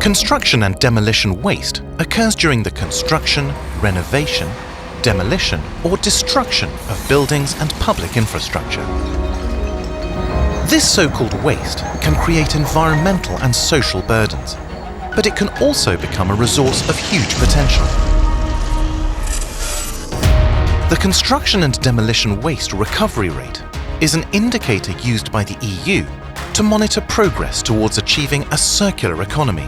Construction and demolition waste occurs during the construction, renovation, demolition or destruction of buildings and public infrastructure. This so-called waste can create environmental and social burdens, but it can also become a resource of huge potential. The construction and demolition waste recovery rate is an indicator used by the EU to monitor progress towards achieving a circular economy.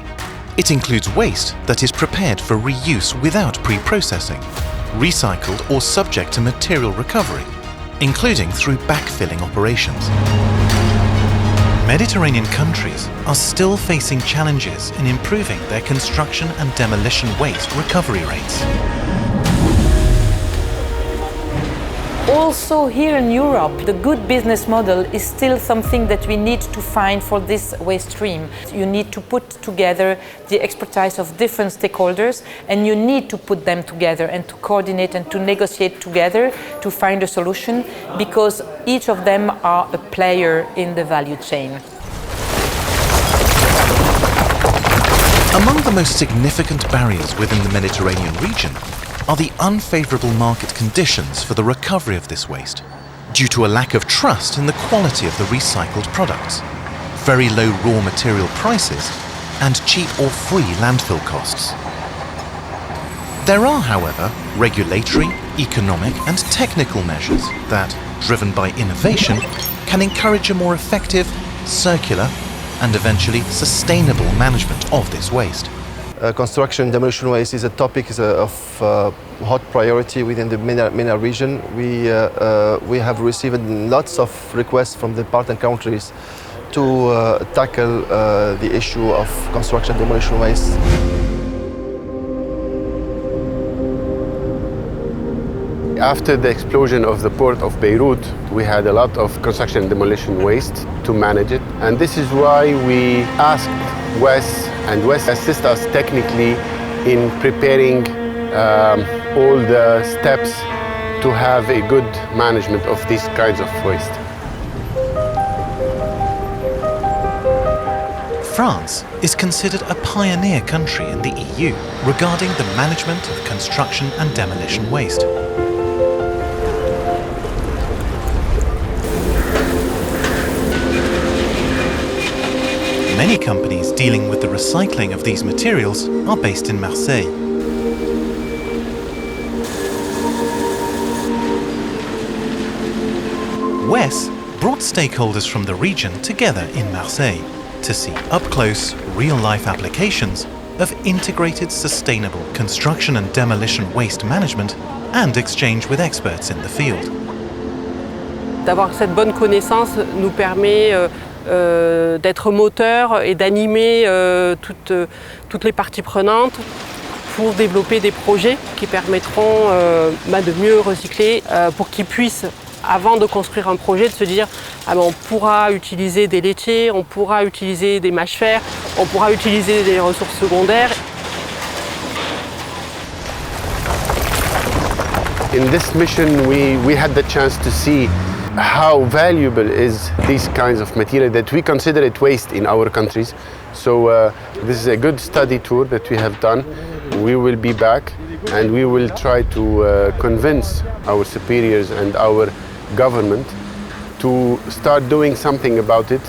It includes waste that is prepared for reuse without pre-processing, recycled or subject to material recovery, including through backfilling operations. Mediterranean countries are still facing challenges in improving their construction and demolition waste recovery rates. Also here in Europe, the good business model is still something that we need to find for this waste stream. You need to put together the expertise of different stakeholders, and you need to put them together and to coordinate and to negotiate together to find a solution, because each of them are a player in the value chain. Among the most significant barriers within the Mediterranean region are the unfavorable market conditions for the recovery of this waste, due to a lack of trust in the quality of the recycled products, very low raw material prices, and cheap or free landfill costs. There are, however, regulatory, economic, and technical measures that, driven by innovation, can encourage a more effective, circular, and eventually sustainable management of this waste. Construction demolition waste is a topic of hot priority within the MENA region. We have received lots of requests from the partner countries to tackle the issue of construction demolition waste. After the explosion of the port of Beirut, we had a lot of construction and demolition waste to manage it. And this is why we asked WES, and WES assist us technically in preparing all the steps to have a good management of these kinds of waste. France is considered a pioneer country in the EU regarding the management of construction and demolition waste. Many companies dealing with the recycling of these materials are based in Marseille. WES brought stakeholders from the region together in Marseille to see up-close, real-life applications of integrated sustainable construction and demolition waste management and exchange with experts in the field. D'avoir cette bonne connaissance nous permet d'être moteur et d'animer toutes les parties prenantes pour développer des projets qui permettront de mieux recycler, pour qu'ils puissent, avant de construire un projet, de se dire on pourra utiliser des laitiers, on pourra utiliser des mâches-fer, on pourra utiliser des ressources secondaires. In this mission, we had the chance to see how valuable is these kinds of material that we consider it waste in our countries. So this is a good study tour that we have done. We will be back and we will try to convince our superiors and our government to start doing something about it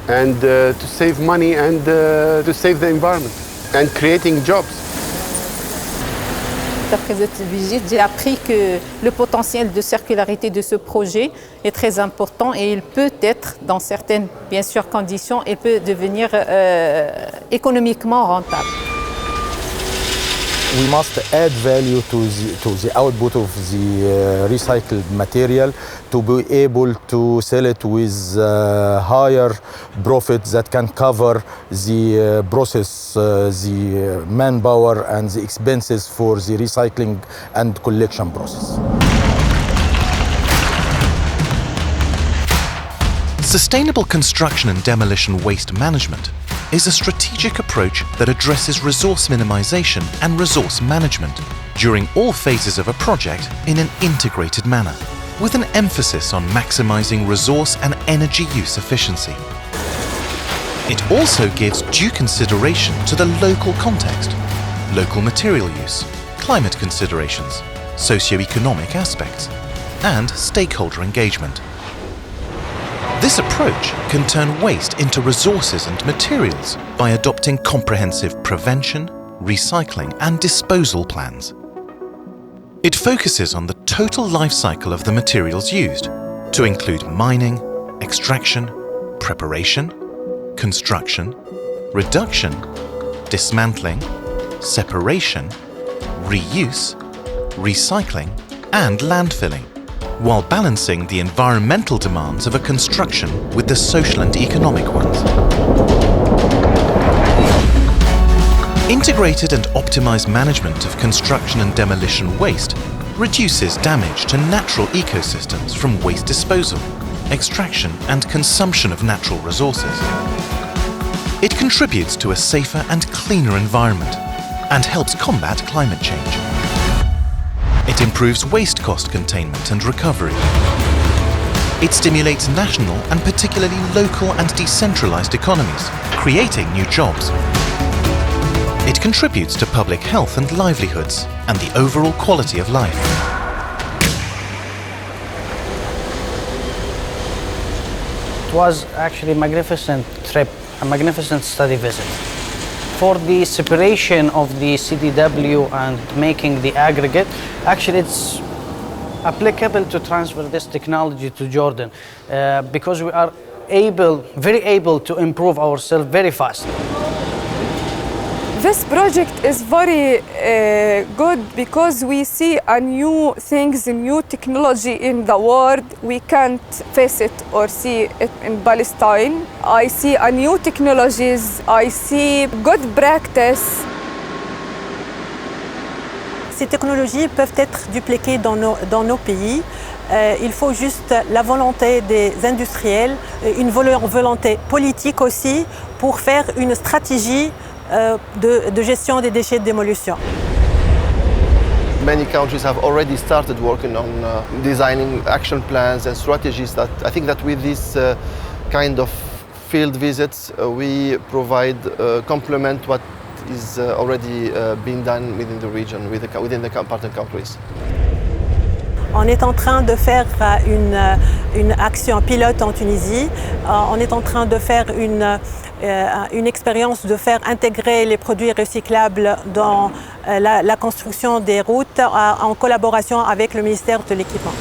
and to save money and to save the environment and creating jobs. Après cette visite, j'ai appris que le potentiel de circularité de ce projet est très important et il peut être, dans certaines, bien sûr, conditions, il peut devenir économiquement rentable. We must add value to the output of the recycled material to be able to sell it with higher profits that can cover the process, the manpower and the expenses for the recycling and collection process. Sustainable construction and demolition waste management is a strategic approach that addresses resource minimization and resource management during all phases of a project in an integrated manner, with an emphasis on maximizing resource and energy use efficiency. It also gives due consideration to the local context, local material use, climate considerations, socio-economic aspects, and stakeholder engagement. This approach can turn waste into resources and materials by adopting comprehensive prevention, recycling, and disposal plans. It focuses on the total life cycle of the materials used, to include mining, extraction, preparation, construction, reduction, dismantling, separation, reuse, recycling, and landfilling, while balancing the environmental demands of a construction with the social and economic ones. Integrated and optimized management of construction and demolition waste reduces damage to natural ecosystems from waste disposal, extraction, and consumption of natural resources. It contributes to a safer and cleaner environment and helps combat climate change. It improves waste cost containment and recovery. It stimulates national and particularly local and decentralized economies, creating new jobs. It contributes to public health and livelihoods and the overall quality of life. It was actually a magnificent trip, a magnificent study visit. For the separation of the CDW and making the aggregate, actually it's applicable to transfer this technology to Jordan because we are very able to improve ourselves very fast. This project is very good because we see a new things, a new technology in the world. We can't face it or see it in Palestine. I see a new technologies. I see good practice. Ces technologies peuvent être dupliquées dans nos pays. Il faut juste la volonté des industriels, une volonté politique aussi pour faire une stratégie de gestion des déchets de démolition. Many countries have already started working on designing action plans and strategies. That I think that with this kind of field visits, we provide complement what is already being done within the region, within the partner countries. On est en train de faire une action pilote en Tunisie. On est en train de faire une expérience de faire intégrer les produits recyclables dans la construction des routes en collaboration avec le ministère de l'Équipement.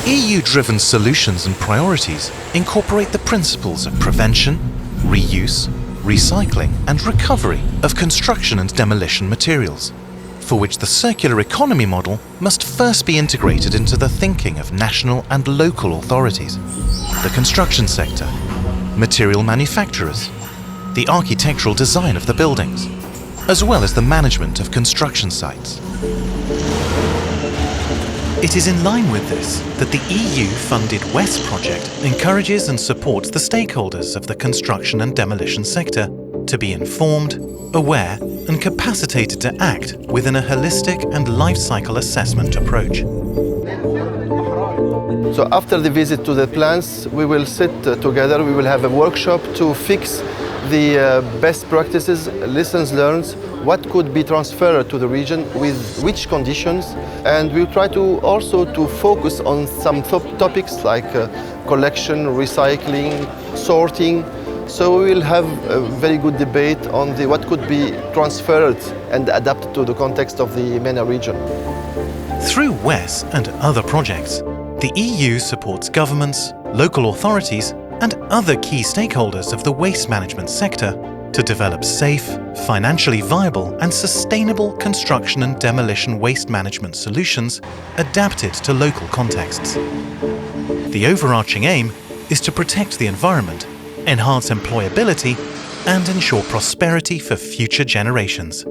EU-driven solutions and priorities incorporate the principles of prevention, reuse, recycling, and recovery of construction and demolition materials, for which the circular economy model must first be integrated into the thinking of national and local authorities, the construction sector, material manufacturers, the architectural design of the buildings, as well as the management of construction sites. It is in line with this that the EU-funded WES project encourages and supports the stakeholders of the construction and demolition sector to be informed, aware, and capacitated to act within a holistic and life cycle assessment approach. So after the visit to the plants, we will sit together, we will have a workshop to fix the best practices, lessons learned, what could be transferred to the region, with which conditions, and we'll try to also to focus on some topics like collection, recycling, sorting. So we will have a very good debate on what could be transferred and adapted to the context of the MENA region. Through WES and other projects, the EU supports governments, local authorities, and other key stakeholders of the waste management sector to develop safe, financially viable, and sustainable construction and demolition waste management solutions adapted to local contexts. The overarching aim is to protect the environment, enhance employability, and ensure prosperity for future generations.